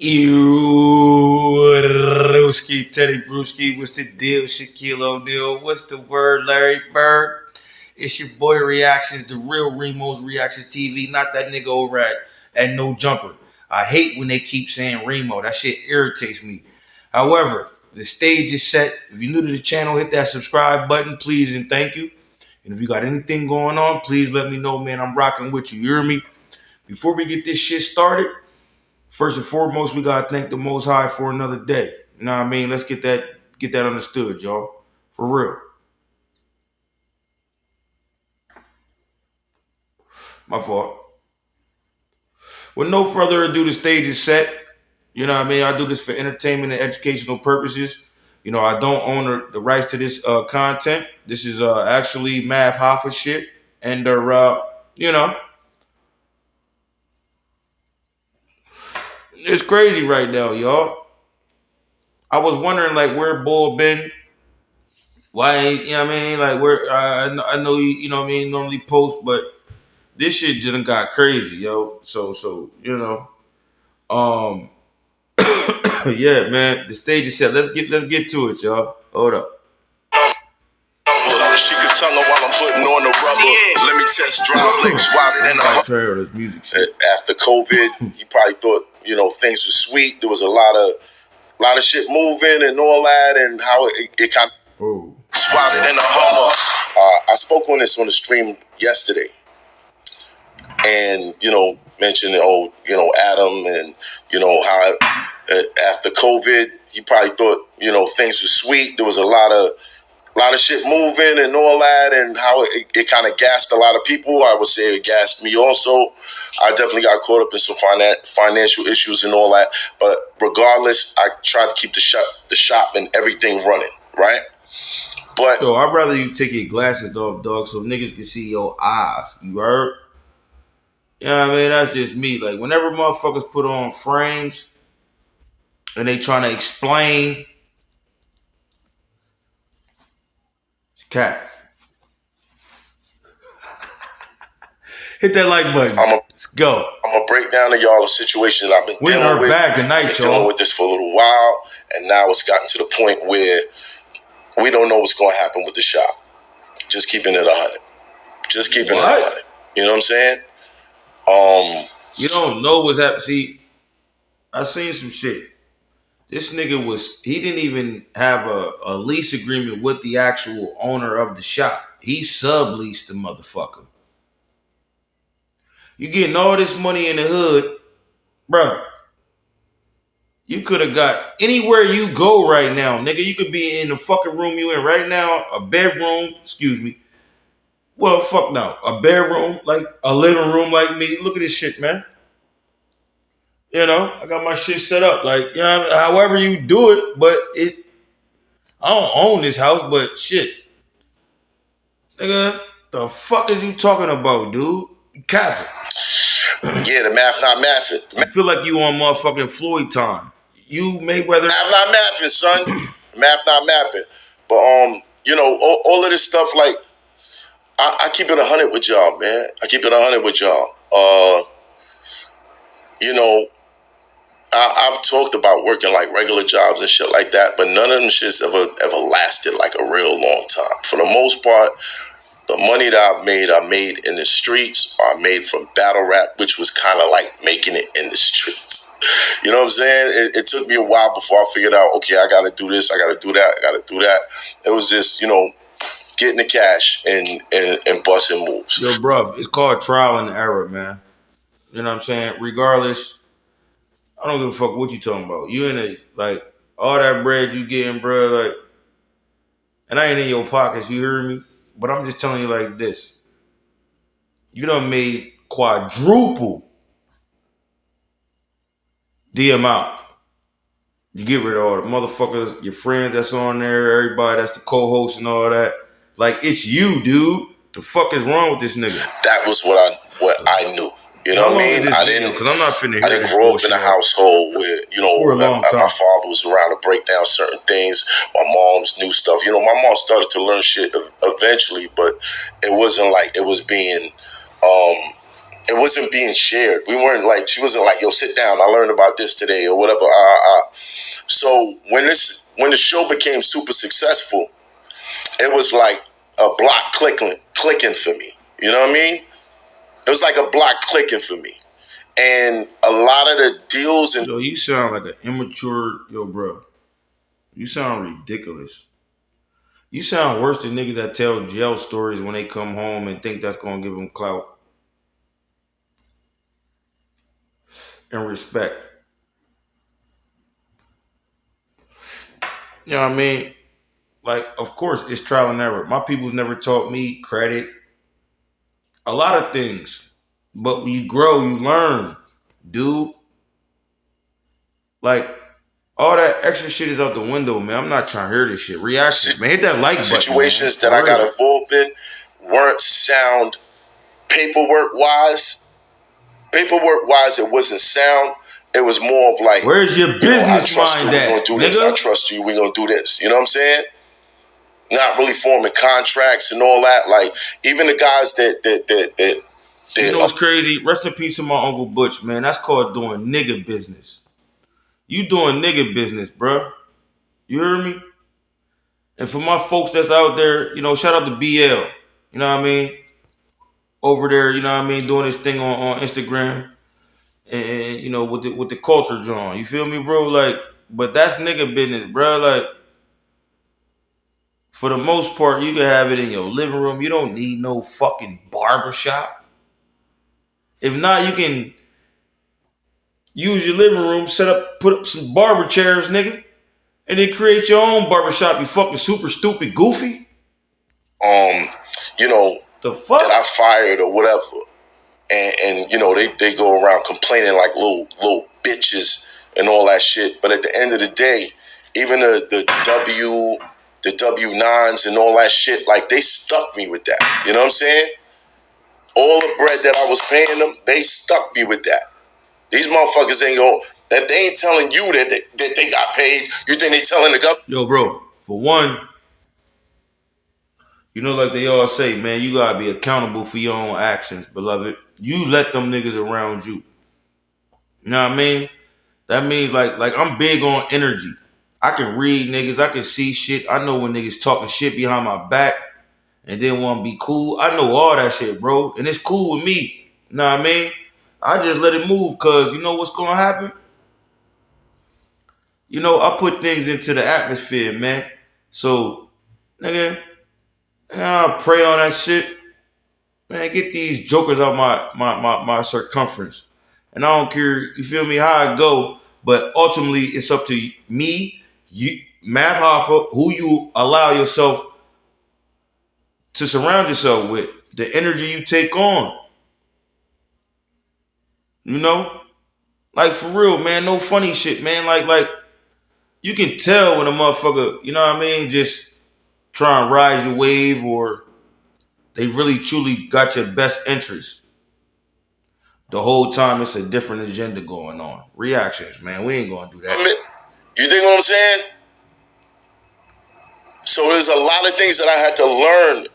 Brewski, Teddy Brewski, what's the deal? Shaquille O'Neal, what's the word? Larry Bird. It's your boy Reactions, the real Remo's Reactions TV, not that nigga over at No Jumper. I hate when they keep saying Remo. That shit irritates me. However, the stage is set. If you're new to the channel, hit that subscribe button, please, and thank you. And if you got anything going on, please let me know, man. I'm rocking with you. You hear me? Before we get this shit started, first and foremost, we gotta thank the Most High for another day. You know what I mean? Let's get that understood, y'all. For real. My fault. With no further ado, the stage is set. You know what I mean? I do this for entertainment and educational purposes. You know, I don't own the rights to this content. This is actually Math Hoffa shit. And you know, it's crazy right now, y'all. I was wondering, like, where Bull been. Why, you know what I mean? Like, where, I know you know what I mean, normally post, but this shit just got crazy, yo. So, you know, um, yeah, man, the stage is set. Let's get to it, y'all. Hold up. She could tell her while I'm putting on the rubber. Let me test drive legs wilder than a music shit. After COVID, he probably thought, you know, things were sweet. There was a lot of shit moving and all that, and how it kind of wilder than a Hummer. I spoke on this on the stream yesterday, and you know, mentioned Adam, and you know how after COVID, he probably thought, you know, things were sweet. There was a lot of shit moving and all that, and how it kind of gassed a lot of people. I would say it gassed me also. I definitely got caught up in some financial issues and all that. But regardless, I tried to keep the shop and everything running, right? But so I'd rather you take your glasses off, dog, so niggas can see your eyes. You heard? You know what I mean? That's just me. Like, whenever motherfuckers put on frames and they trying to explain, it's cat. Hit that like button. Let's go. I'm gonna break down to y'all the situation that I've been dealing with. Dealing with this for a little while, and now it's gotten to the point where we don't know what's going to happen with the shop. Just keeping it 100. Just keeping it 100. You know what I'm saying? You don't know what's happening. See, I seen some shit. This nigga he didn't even have a lease agreement with the actual owner of the shop. He subleased the motherfucker. You getting all this money in the hood, bro. You could have got anywhere you go right now, nigga. You could be in the fucking room you in right now, a bedroom, excuse me. Well, fuck no. A bedroom, like a living room like me. Look at this shit, man. You know, I got my shit set up. Like, you know, however you do it, but I don't own this house, but shit. Nigga, the fuck is you talking about, dude? You capping. Yeah, the math not mathing. I feel like you on motherfucking Floyd time. You Mayweather. Math not mathing, son. Math not mathing. But you know, all of this stuff, like I keep it 100 with y'all, man. I keep it 100 with y'all. You know, I've talked about working like regular jobs and shit like that, but none of them shits ever lasted like a real long time. For the most part, the money that I made in the streets, or I made from battle rap, which was kind of like making it in the streets. You know what I'm saying? It took me a while before I figured out, okay, I got to do this, I got to do that, I got to do that. It was just, you know, getting the cash and busting moves. Yo, bro, it's called trial and error, man. You know what I'm saying? Regardless, I don't give a fuck what you talking about. You in like, all that bread you getting, bro, like, and I ain't in your pockets, you hear me? But I'm just telling you like this. You done made quadruple the amount. You get rid of all the motherfuckers, your friends that's on there, everybody that's the co-host and all that. Like, it's you, dude. The fuck is wrong with this nigga? That was what I knew. You know what I mean? I didn't grow up in a household where, you know, my father was around to break down certain things. My mom's knew stuff. You know, my mom started to learn shit eventually, but it wasn't like it was being it wasn't being shared. We weren't like, she wasn't like, yo, sit down, I learned about this today or whatever. So when the show became super successful, it was like a block clicking for me. You know what I mean? It was like a block clicking for me. And a lot of the deals and Yo, you sound like an immature, bro. You sound ridiculous. You sound worse than niggas that tell jail stories when they come home and think that's gonna give them clout and respect. You know what I mean? Like, of course, it's trial and error. My people's never taught me credit. A lot of things. But when you grow, you learn. Dude. Like, all that extra shit is out the window, man. I'm not trying to hear this shit. Reactions, man. Hit that like button. Situations that I got involved in weren't sound paperwork-wise. Paperwork-wise, it wasn't sound. It was more of like, where's your business mind at? We're going to do this. I trust you. We're going to do this. You know what I'm saying? Not really forming contracts and all that. Like, even the guys that you know what's crazy? Rest in peace to my Uncle Butch, man. That's called doing nigga business. You doing nigga business, bro. You hear me? And for my folks that's out there, shout out to BL. You know what I mean? Over there, you know what I mean, doing this thing on Instagram. And with the culture drawn. You feel me, bro? Like, but that's nigga business, bro. Like, for the most part, you can have it in your living room. You don't need no fucking barbershop. If not, you can use your living room, put up some barber chairs, nigga, and then create your own barbershop, you fucking super stupid goofy. The fuck? That I fired or whatever. And they go around complaining like little bitches and all that shit. But at the end of the day, even the W-9s and all that shit, like, they stuck me with that. You know what I'm saying? All the bread that I was paying them, they stuck me with that. These motherfuckers ain't going, that they ain't telling you that they got paid. You think they telling the government? Yo, bro, for one, like they all say, man, you gotta be accountable for your own actions, beloved. You let them niggas around you. You know what I mean? That means like I'm big on energy. I can read niggas, I can see shit. I know when niggas talking shit behind my back and then want to be cool. I know all that shit, bro. And it's cool with me. You know what I mean? I just let it move because you know what's gonna happen? I put things into the atmosphere, man. So, nigga, I pray on that shit. Man, get these jokers out my circumference. And I don't care, you feel me, how I go. But ultimately, it's up to me, you, Matt Hoffa, who you allow yourself to surround yourself with. The energy you take on. Like, for real, man, no funny shit, man. Like, you can tell when a motherfucker, you know what I mean, just try and ride your wave or they really truly got your best interest. The whole time it's a different agenda going on. Reactions, man. We ain't gonna do that. You think what I'm saying? So there's a lot of things that I had to learn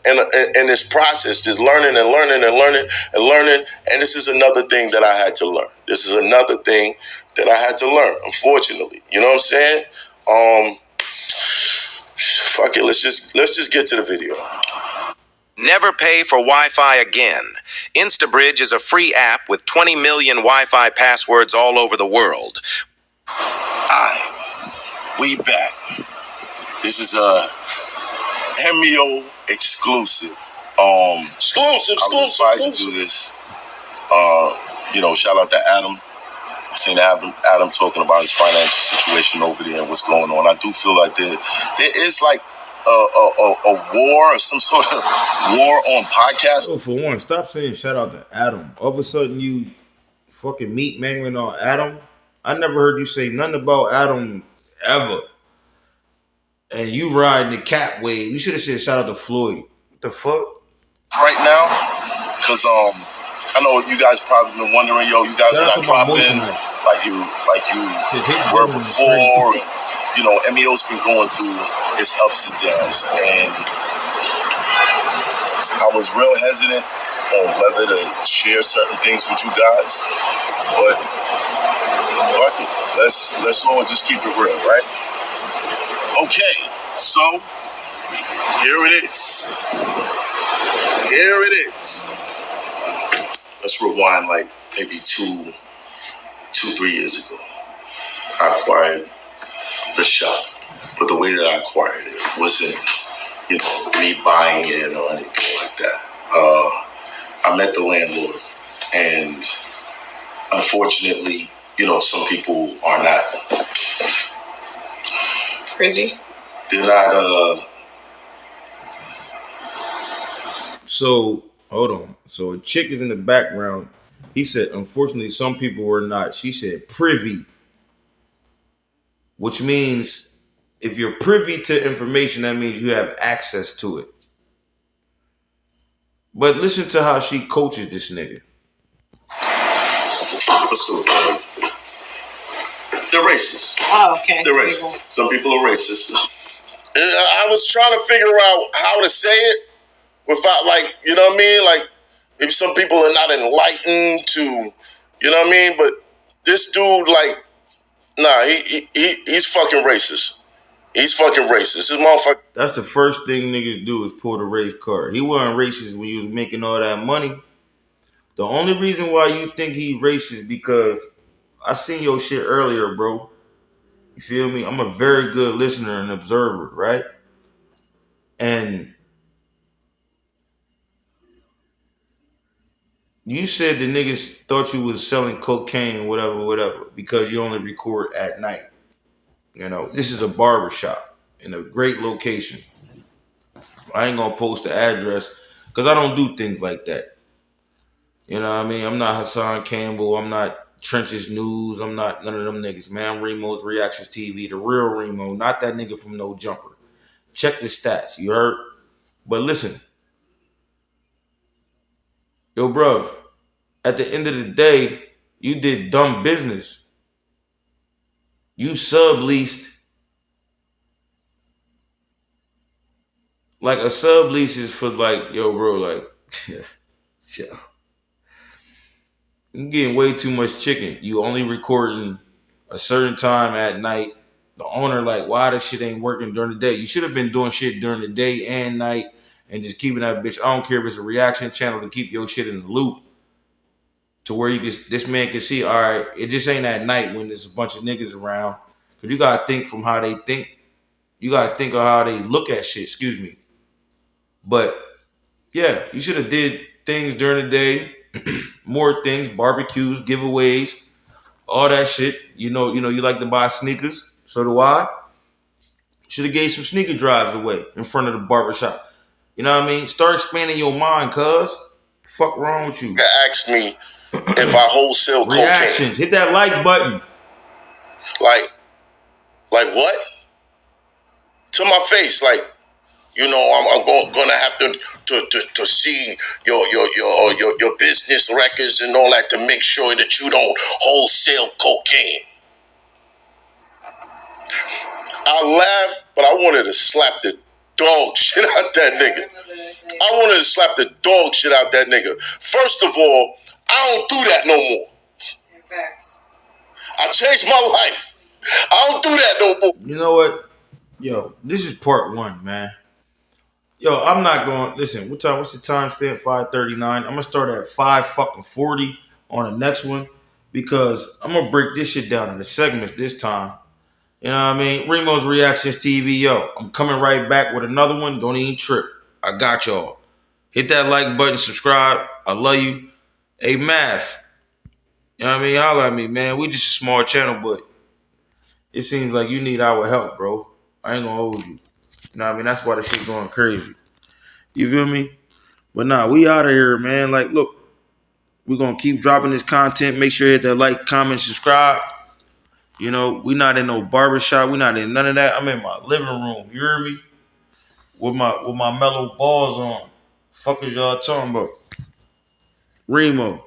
in this process, just learning and learning and learning and learning. And this is another thing that I had to learn. This is another thing that I had to learn, unfortunately. You know what I'm saying? Fuck it, let's just get to the video. Never pay for Wi-Fi again. InstaBridge is a free app with 20 million Wi-Fi passwords all over the world. We back. This is a MEO exclusive. Exclusive. To do this. Shout out to Adam. I seen Adam talking about his financial situation over there and what's going on. I do feel like there is like a war or some sort of war on podcasts. Oh, for one, stop saying shout out to Adam. All of a sudden you fucking meat mangling on Adam. I never heard you say nothing about Adam ever. And you riding the cat wave. You should have said shout out to Floyd. What the fuck? Right now, because I know you guys probably been wondering, you guys are not dropping like you were before. MEO's been going through its ups and downs, and I was real hesitant on whether to share certain things with you guys, but fuck it. Let's all just keep it real, right? Okay, so here it is. Here it is. Let's rewind like maybe 3 years ago. I acquired the shop, but the way that I acquired it wasn't, me buying it or anything like that. I met the landlord, and unfortunately, some people are not privy. They're not. So hold on. So a chick is in the background. He said, unfortunately, some people were not. She said privy, which means if you're privy to information, that means you have access to it. But listen to how she coaches this nigga. They're racist. Oh, okay. They're racist. Some people are racist. I was trying to figure out how to say it without, like, you know what I mean? Like, maybe some people are not enlightened to, you know what I mean? But this dude, like, nah, he's fucking racist. He's fucking racist. This motherfucker. That's the first thing niggas do is pull the race card. He wasn't racist when he was making all that money. The only reason why you think he racist because I seen your shit earlier, bro. You feel me? I'm a very good listener and observer, right? And you said the niggas thought you was selling cocaine, whatever, because you only record at night. This is a barbershop in a great location. I ain't gonna post the address because I don't do things like that. You know what I mean? I'm not Hassan Campbell. I'm not Trenches News. I'm not none of them niggas, man. I'm Remo's Reactions TV, the real Remo, not that nigga from No Jumper. Check the stats, you heard? But listen, yo, bruv, at the end of the day, you did dumb business. You subleased. Like a sublease is for like, yo, bro, like, yeah. You're getting way too much chicken. You only recording a certain time at night. The owner like, why this shit ain't working during the day? You should have been doing shit during the day and night and just keeping that bitch. I don't care if it's a reaction channel to keep your shit in the loop to where this man can see, all right, it just ain't at night when there's a bunch of niggas around. Because you got to think from how they think. You got to think of how they look at shit, excuse me. But, yeah, you should have did things during the day, more things, barbecues, giveaways, all that shit. You like to buy sneakers. So do I. Should have gave some sneaker drives away in front of the barbershop. You know what I mean? Start expanding your mind, cuz. Fuck wrong with you? Ask me if I wholesale cocaine. Reactions. Hit that like button. Like what? To my face, like, I'm gonna have to see your business records and all that to make sure that you don't wholesale cocaine. I laughed, but I wanted to slap the dog shit out that nigga. I wanted to slap the dog shit out that nigga. First of all, I don't do that no more. Facts. I changed my life. I don't do that no more. You know what? Yo, this is part 1, man. Yo, I'm not going. Listen, what's the time stamp? 5:39. I'm gonna start at 5:40 on the next one because I'm gonna break this shit down into segments this time. You know what I mean? Remo's Reactions TV. Yo, I'm coming right back with another one. Don't even trip. I got y'all. Hit that like button, subscribe. I love you. Hey, Math. You know what I mean? Holla at me, man. We just a small channel, but it seems like you need our help, bro. I ain't gonna hold you. You know what I mean? That's why the shit going crazy. You feel me? But nah, we out of here, man. Like, look, we're gonna keep dropping this content. Make sure you hit that like, comment, subscribe. We not in no barbershop. We not in none of that. I'm in my living room. You hear me? With my mellow balls on. Fuck is y'all talking about? Remo.